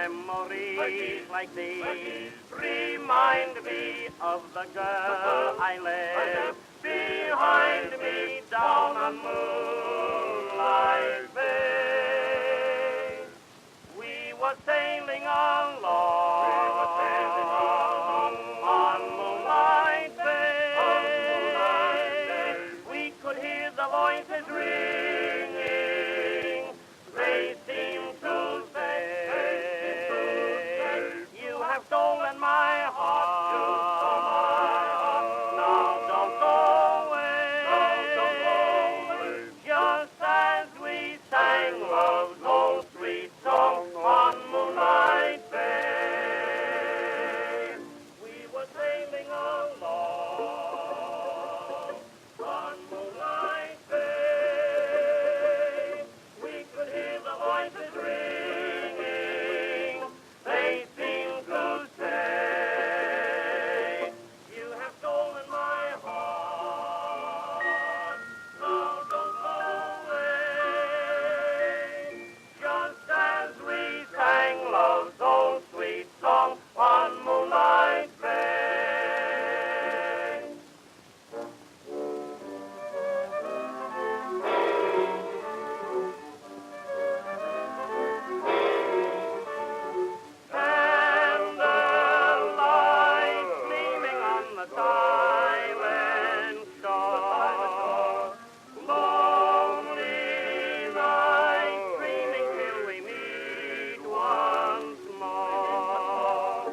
Memories like these remind me of the girl I left behind me down on Moonlight Bay. We were sailing along on Moonlight Bay. We could hear the voices ringing. They seemed to say, "You have stolen my heart. Now don't go away." Just as we sang love's old sweet song on Moonlight Bay, we were sailing along on Moonlight Bay. We could hear the voices ringing. They seemed to say, "You have stolen my heart. Now don't go away." Just as we sang love's old sweet song on Moonlight Bay. Candlelight gleaming on the silent shore. Lonely night dreaming till we meet once more.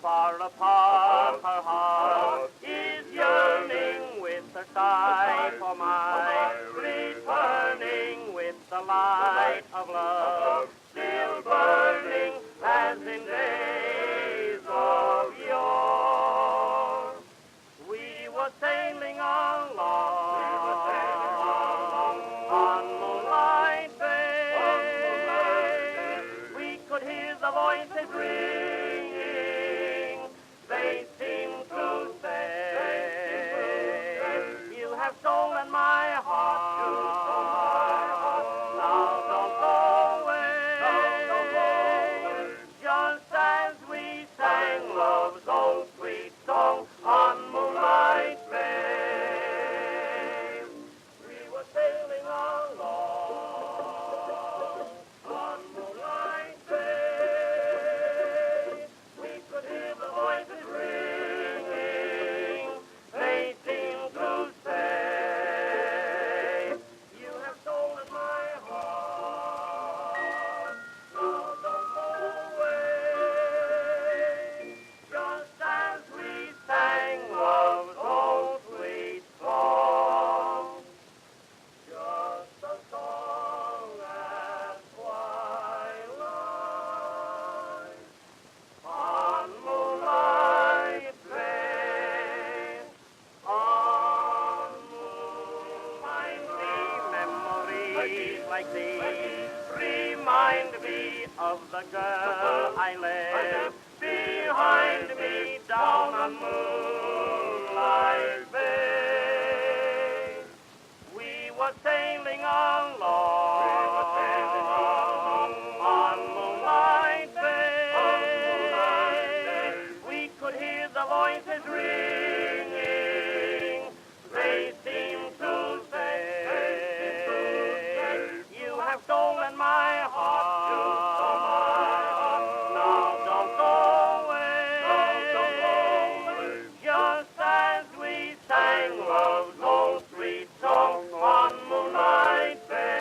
Far apart her heart is yearning with the sight for mine, returning with the light of love, still burning as in days of yore. We were sailing along on Moonlight Bay. We could hear the voices ringing. They seemed to say, "You have stolen my heart. Now don't go away." Just as we sang love's old sweet song on Moonlight Bay, we were sailing along on Moonlight Bay. We could hear the voices ringing. They seemed to say, "You have stolen my heart. Now don't go away." Just as we sang love's old sweet song, just a song at twilight on Moonlight Bay. On Moonlight Bay, memories like these remind me of the girl I left behind me down on Moonlight Bay. We were sailing along on Moonlight Bay. We could hear the voices ringing. They seemed to say, "You have stolen my heart. Now don't go away." Just as we sang love's old sweet song on Moonlight Bay.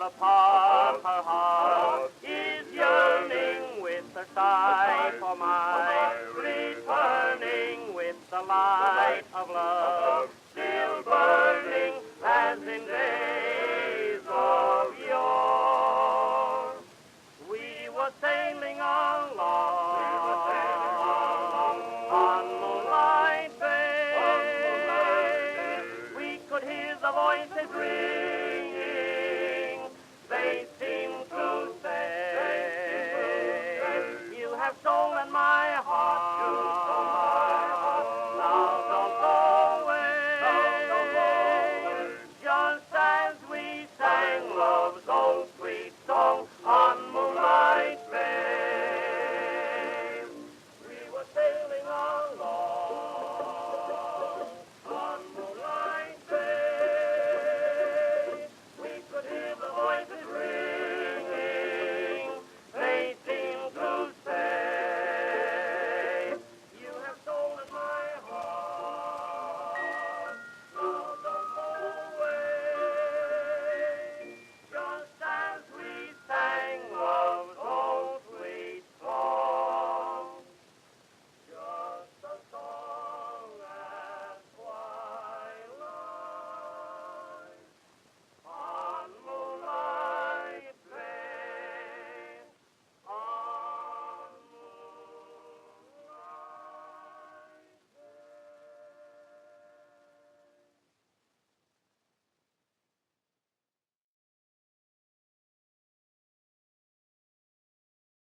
upon her heart is yearning with a sigh for my returning with the light of love.